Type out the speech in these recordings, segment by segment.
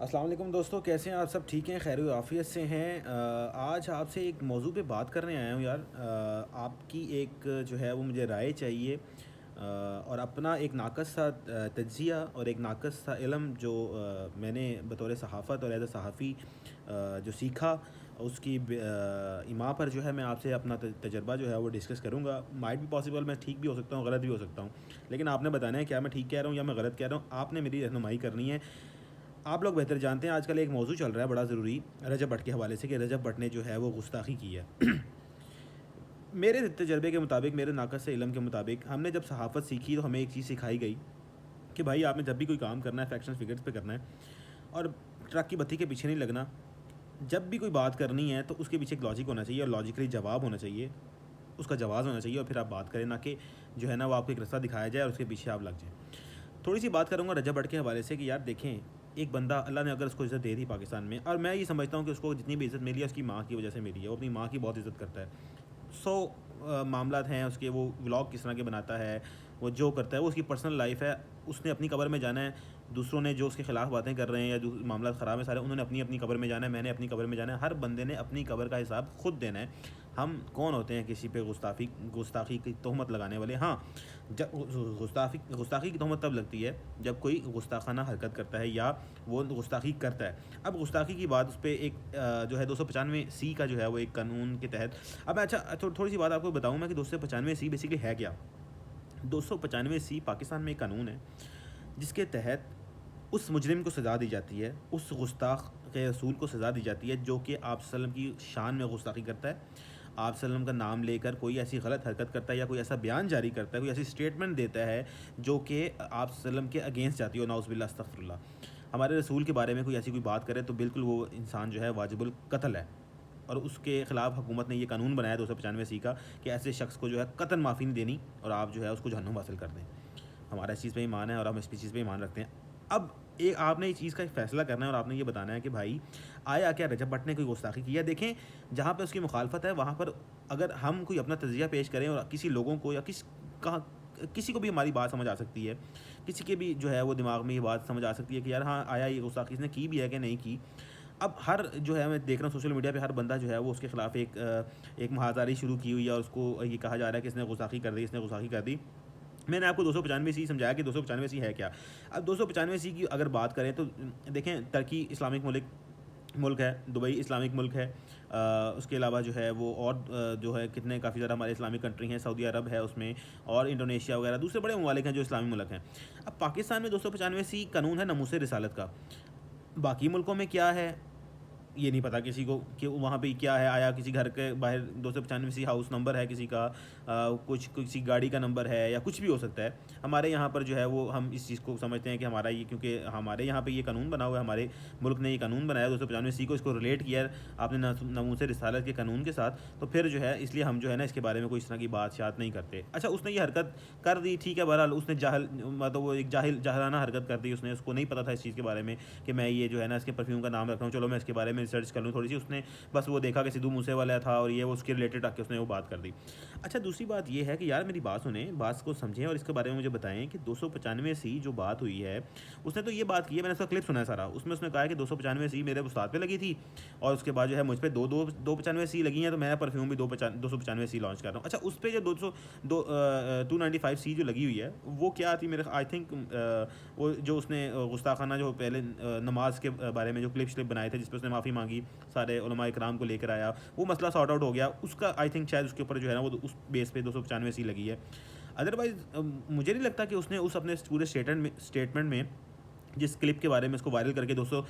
अस्सलाम वालेकुम दोस्तों, कैसे हैं आप? सब ठीक हैं, खैर आफ़ियत से हैं। आज आपसे एक मौजू पे बात करने आया हूँ यार। आपकी एक जो है वो मुझे राय चाहिए, और अपना एक नाक़स सा तज्ज़िया और एक नाक़स सा इल्म जो मैंने बतौर सहाफ़त और एज़ अ सहाफ़ी जो सीखा, उसकी इमा पर जो है मैं आपसे अपना तजर्बा जो है वो डिस्कस करूँगा। माइट बी पॉसिबल मैं ठीक भी हो सकता हूँ, गलत भी हो सकता हूँ, लेकिन आपने बताना है क्या मैं ठीक कह रहा हूँ या मैं गलत कह रहा हूँ। आपने मेरी रहनुमाई करनी है। आप लोग बेहतर जानते हैं, आजकल एक मौजू चल रहा है बड़ा ज़रूरी, रजब भट्ट के हवाले से, कि रजब भट्ट ने जो है वो गुस्ताखी की है। मेरे तजर्बे के मुताबिक, मेरे नाक़स से इल्म के मुताबिक, हमने जब सहाफ़त सीखी तो हमें एक चीज़ सिखाई गई कि भाई आपने जब भी कोई काम करना है फैक्शंस फिगर्स पे करना है, और ट्रक की बत्ती के पीछे नहीं लगना। जब भी कोई बात करनी है तो उसके पीछे एक लॉजिक होना चाहिए और लॉजिकली जवाब होना चाहिए, उसका जवाब होना चाहिए, और फिर आप बात करें, ना कि जो है ना वो आपको एक रास्ता दिखाया जाए और उसके पीछे आप लग जाएँ। थोड़ी-सी बात करूँगा रजब भट्ट के हवाले से कि यार देखें, एक बंदा, अल्लाह ने अगर उसको इज़्ज़त दे दी पाकिस्तान में, और मैं ये समझता हूँ कि उसको जितनी भी इज़्ज़त मिली है उसकी माँ की वजह से मिली है। वो अपनी माँ की बहुत इज़्ज़त करता है। 100 मामलात हैं उसके, वो व्लॉग किस तरह के बनाता है, वो जो करता है वो उसकी पर्सनल लाइफ़ है। उसने अपनी कब्र में जाना है। दूसरों ने जो उसके खिलाफ़ बातें कर रहे हैं या जो मामलात ख़राब हैं सारे, उन्होंने अपनी-अपनी कब्र में जाना है, मैंने अपनी कब्र में जाना है। हर बंदे ने अपनी कब्र का हिसाब खुद देना है। हम कौन होते हैं किसी पे गुस्ताखी की तोहमत लगाने वाले? हाँ, जब गुस्ताखी की तोहमत तब लगती है जब कोई गुस्ताखाना हरकत करता है या वो गुस्ताखी करता है। अब गुस्ताखी की बात, उस पे एक जो है 295 सी का जो है वो एक कानून के तहत। अब मैं अच्छा थोड़ी-सी बात आपको बताऊँ मैं कि 295 सी बेसिकली है क्या? 295 सी पाकिस्तान में एक कानून है, जिसके तहत उस मुजरिम को सज़ा दी जाती है, उस गुस्ताख के रसूल को सज़ा दी जाती है जो कि आप सल्लम की शान में गुस्ताखी करता है। आप सल्लम का नाम लेकर कोई ऐसी गलत हरकत करता है या कोई ऐसा बयान जारी करता है, कोई ऐसी स्टेटमेंट देता है जो कि आप सल्लम के अगेंस्ट जाती है, नाउज़ुबिल्लाह अस्तग़फ़िरुल्लाह। हमारे रसूल के बारे में कोई ऐसी कोई बात करे तो बिल्कुल वो इंसान जो है वाजिबुल कत्ल है, और उसके खिलाफ हुकूमत ने ये कानून बनाया 295 सी का, कि ऐसे शख्स को जो है कतई माफ़ी नहीं देनी और आप जो है उसको जहन्नुम हासिल कर दें। हमारा इस चीज़ पे ईमान है और हम इस चीज़ पे ईमान रखते हैं। अब आपने इस चीज़ का एक फ़ैसला करना है और आपने ये बताना है कि भाई आया क्या रजब भट्ट ने कोई गुस्ताखी की है? देखें, जहाँ पे उसकी मुखालफत है वहाँ पर अगर हम कोई अपना तज़िया पेश करें और किसी लोगों को या किसी को भी हमारी बात समझ आ सकती है। किसी के भी जो है वो दिमाग में ये बात समझ आ सकती है कि यार हाँ, आया ये गुस्ताखी इसने की भी है कि नहीं की। अब हर जो है मैं देख रहा हूँ सोशल मीडिया पे हर बंदा जो है वो उसके खिलाफ एक मुहाज़ारी शुरू की हुई है, और उसको ये कहा जा रहा है कि इसने गुस्ताखी कर दी, इसने गुस्ताखी कर दी। मैंने आपको 295 सी समझाया कि 295 सी है क्या। अब 295 सी की अगर बात करें तो देखें, टर्की इस्लामिक मुल्क है, दुबई इस्लामिक मुल्क है। उसके अलावा जो है वो और जो है कितने काफ़ी ज़्यादा हमारे इस्लामिक कंट्री हैं, सऊदी अरब है उसमें, और इंडोनेशिया वगैरह दूसरे बड़े ममालिक हैं जो इस्लामी मुल्क हैं। अब पाकिस्तान में 295 सी कानून है नमूसे रिसालत का। बाकी मुल्कों में क्या है ये नहीं पता किसी को कि वहाँ पे क्या है। आया किसी घर के बाहर 295 सी हाउस नंबर है किसी का, कुछ किसी गाड़ी का नंबर है या कुछ भी हो सकता है। हमारे यहाँ पर जो है वो हम इस चीज़ को समझते हैं कि हमारा ये, क्योंकि हमारे यहाँ पे ये कानून बना हुआ है, हमारे मुल्क ने ये कानून बनाया 295 सी को, इसको रिलेट किया है आपने नमूसे रिसालत के कानून के साथ, तो फिर जो है इसलिए हम जो है ना इसके बारे में कोई इस तरह की बात शात नहीं करते। अच्छा, उसने ये हरकत कर दी, ठीक है, बहरहाल उसने मतलब वो एक जाहिलाना हरकत कर दी, उसने उसको नहीं पता था इस चीज़ के बारे में कि मैं ये जो है ना इसके परफ्यूम का नाम रख रहा हूँ, चलो मैं इसके बारे में रिसर्च कर लूँ थोड़ी सी। उसने बस वो देखा कि सिद्धू मूसेवाला था और ये वो उसके रिलेटेड आके उसने वो बात कर दी। अच्छा, दूसरी बात ये है कि यार मेरी बात सुनें, बात को समझें और इसके बारे में मुझे बताएँ कि 295 सी जो बात हुई है, उसने तो ये बात की है, मैंने उसका क्लिप सुना है सारा। उसमें उसने कहा है कि 295 सी मेरे उस्ताद पे लगी थी, और उसके बाद जो है मुझ पे 295 सी लगी हैं, तो मैं परफ्यूम भी 295 सी लॉन्च कर रहा हूँ। अच्छा, उस पे जो 295 सी जो लगी हुई है, वो क्या थी? मेरे आई थिंक वो जो उसने गुस्ताखाना जो पहले नमाज़ के बारे में जो क्लिप बनाए थे, जिस पे उसने माफ़ी माँगी, सारे उलमा इकराम को लेकर आया, वो मसला सॉर्ट आउट हो गया। उसका आई थिंक शायद उसके ऊपर जो है ना वो उस बेस पे 295 सी लगी है। अदरवाइज़ मुझे नहीं लगता कि उसने उस अपने पूरे स्टेटमेंट में जिस क्लिप के बारे में इसको वायरल करके 200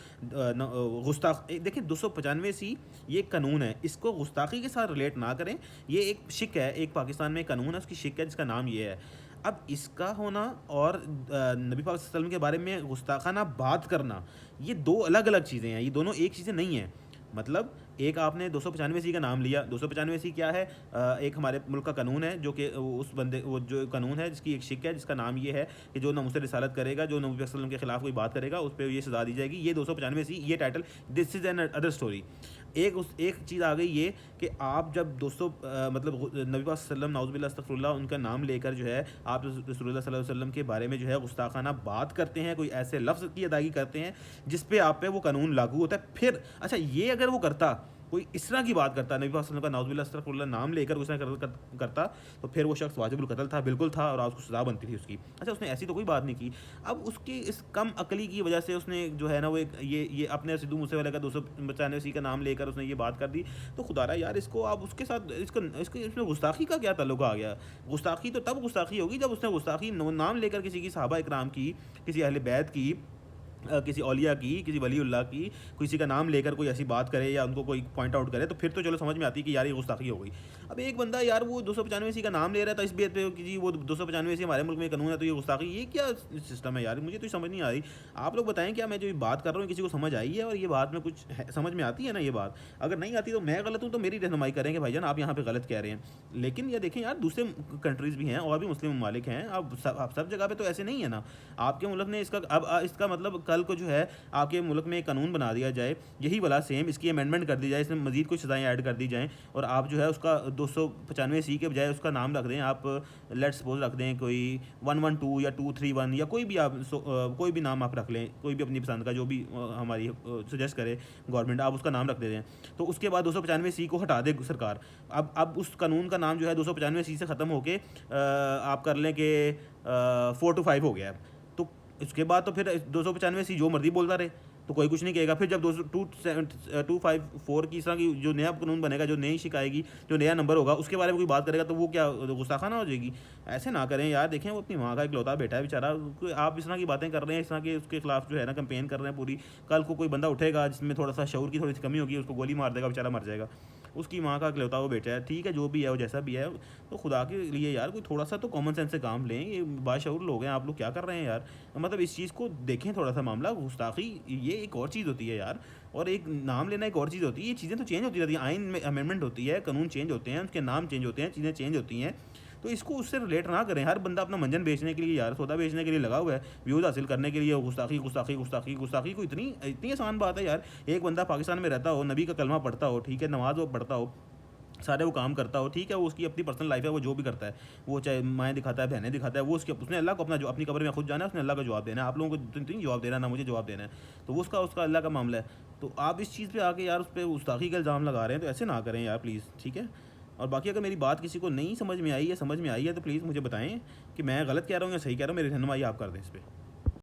देखिए 295 सी ये एक कानून है, इसको गुस्ताखी के साथ रिलेट ना करें। ये एक शिक है, एक पाकिस्तान में कानून है, उसकी शिक है जिसका नाम ये है। अब इसका होना और नबी पाक सल्लल्लाहु अलैहि वसल्लम के बारे में गुस्ताखाना बात करना, ये 2 अलग-अलग चीज़ें हैं, ये दोनों एक चीज़ें नहीं हैं। मतलब एक आपने 295 का नाम लिया, 295 क्या है? एक हमारे मुल्क का कानून है, जो कि उस बंदे वो जो कानून है जिसकी एक शिक है, जिसका नाम ये है कि जो नामुस रिसालत करेगा, जो नबी वसल्लम के खिलाफ कोई बात करेगा, उस पे ये सज़ा दी जाएगी। ये 295 ये title, this is an other story. एक चीज़ आ गई ये कि आप जब 200 मतलब नबी पाक सल्लल्लाहु नाउज़ुबिल्लाह अस्तगफिरुल्लाह उनका नाम लेकर जो है आप रसूलुल्लाह सल्लल्लाहु अलैहि वसल्लम के बारे में जो है गुस्ताखाना बात करते हैं, कोई ऐसे लफ्ज़ की अदायगी करते हैं जिस पे आप पे वो कानून लागू होता है। फिर अच्छा, ये अगर वो करता, कोई इस तरह की बात करता, नबी पाक सल्लल्लाहु अलैहि वसल्लम का नाउज़ुबिल्लाह अस्तगफिरुल्लाह नाम लेकर उस तरह करता, तो फिर वो शख्स वाजिबुल कत्ल था, बिल्कुल था, और आज उसको सज़ा बनती थी उसकी। अच्छा, उसने ऐसी तो कोई बात नहीं की। अब उसकी इस कम अकली की वजह से उसने जो है ना वो एक ये अपने सिद्धू मूसेवाला का 295 का नाम लेकर उसने ये बात कर दी। तो खुदारा यार, इसको आप उसके साथ इसको इसको इसमें गुस्ताखी का क्या ताल्लुक आ गया? गुस्ताखी तो तब गुस्ताखी होगी जब उसने गुस्ताखी नाम लेकर किसी की सहाबा इकराम की, किसी अहले बैत की, किसी औलिया की, किसी वलीउल्लाह की, किसी का नाम लेकर कोई ऐसी बात करे या उनको कोई पॉइंट आउट करे, तो फिर तो चलो समझ में आती है कि यार ये गुस्ताखी हो गई। अब एक बंदा यार वो 295 का नाम ले रहा था इस बात पे कि जी वो 295 हमारे मुल्क में कानून है तो ये गुस्ताखी, ये क्या सिस्टम है यार? मुझे तो समझ नहीं आ रही। आप लोग बताएं, क्या मैं जो बात कर रहा हूँ किसी को समझ आई है? और ये बात में कुछ समझ में आती है ना ये बात? अगर नहीं आती तो मैं गलत हूँ, तो मेरी रहनुमाई करेंगे भाईजान, आप यहाँ पे गलत कह रहे हैं। लेकिन ये देखें यार, दूसरे कंट्रीज़ भी हैं और भी मुस्लिम ममालिक हैं, अब सब जगह पे तो ऐसे नहीं है ना। आपके मुल्क ने इसका अब इसका मतलब कल को जो है आपके मुल्क में एक कानून बना दिया जाए, यही वाला सेम, इसकी अमेंडमेंट कर दी जाए, इसमें मज़ीद कुछ सज़ाएँ ऐड कर दी जाएँ, और आप जो है उसका 295 के बजाय उसका नाम रख दें, आप लेट्स सपोज़ रख दें कोई 112 या 231 या कोई भी आप कोई भी नाम आप रख लें, कोई भी अपनी पसंद का, जो भी हमारी सजेस्ट करे गवर्नमेंट, आप उसका नाम रख देते हैं। तो उसके बाद 295 को हटा दे सरकार। अब उस कानून का नाम जो है 295 से ख़त्म होके आप कर लें कि 4 to 5 हो गया है। तो इसके बाद तो फिर 295 जो मर्जी बोलता रहे, तो कोई कुछ नहीं कहेगा। फिर जब 254 की इस तरह की जो नया कानून बनेगा, जो नई शिक आएगी, जो नया नंबर होगा, उसके बारे में कोई बात करेगा तो वो क्या गुस्ताखाना हो जाएगी? ऐसे ना करें यार। देखें, वो अपनी माँ का इकलौता बेटा है बेचारा, आप इस तरह की बातें कर रहे हैं, इस तरह के उसके खिलाफ जो है ना कैंपेन कर रहे हैं पूरी। कल को कोई बंदा उठेगा जिसमें थोड़ा सा शऊर की थोड़ी सी कमी होगी, उसको गोली मार देगा, बेचारा मर जाएगा। उसकी माँ का इकलौता वो बेटा है, ठीक है, जो भी है वो जैसा भी है, तो खुदा के लिए यार कोई थोड़ा सा तो कॉमन सेंस से काम लें। ये बाशऊर लोग हैं, आप लोग क्या कर रहे हैं यार? मतलब इस चीज़ को देखें थोड़ा सा मामला। गुस्ताखी ये एक और चीज़ होती है यार, और एक नाम लेना एक और चीज़ होती है। ये चीज़ें तो चेंज होती रहती हैं, आइन में अमेंडमेंट होती है, कानून चेंज होते हैं, उसके नाम चेंज होते हैं, चीज़ें चेंज होती हैं। तो इसको उससे रिलेट ना करें। हर बंदा अपना मंजन बेचने के लिए यार, सौदा बेचने के लिए लगा हुआ है, व्यूज़ हासिल करने के लिए गुस्ताखी गुस्ताखी गुस्ताखी गुस्ताखी। को इतनी इतनी आसान बात है यार। एक बंदा पाकिस्तान में रहता हो, नबी का कलमा पढ़ता हो, ठीक है, नमाज वो पढ़ता हो, सारे वो काम करता हो, ठीक है, वो उसकी अपनी पर्सनल लाइफ है, वो जो भी करता है, वो चाहे माएँ दिखाता है, बहनें दिखाता है, वो उसने अल्लाह को अपना जो अपनी कब्र में खुद जाना है, उसने अल्लाह का जवाब देना है। आप लोगों को नहीं जवाब देना, ना मुझे जवाब देना है, तो वो उसका उसका अल्लाह का मामला है। तो आप इस चीज़ पे आके यार उस पे गुस्ताखी का इल्ज़ाम लगा रहे हैं, तो ऐसे ना करें यार प्लीज़, ठीक है? और बाकी अगर मेरी बात किसी को नहीं समझ में आई है, समझ में आई है, तो प्लीज़ मुझे बताएँ कि मैं गलत कह रहा हूँ या सही कह रहा हूँ, मेरी रहनुमाई आप कर दें इस पे।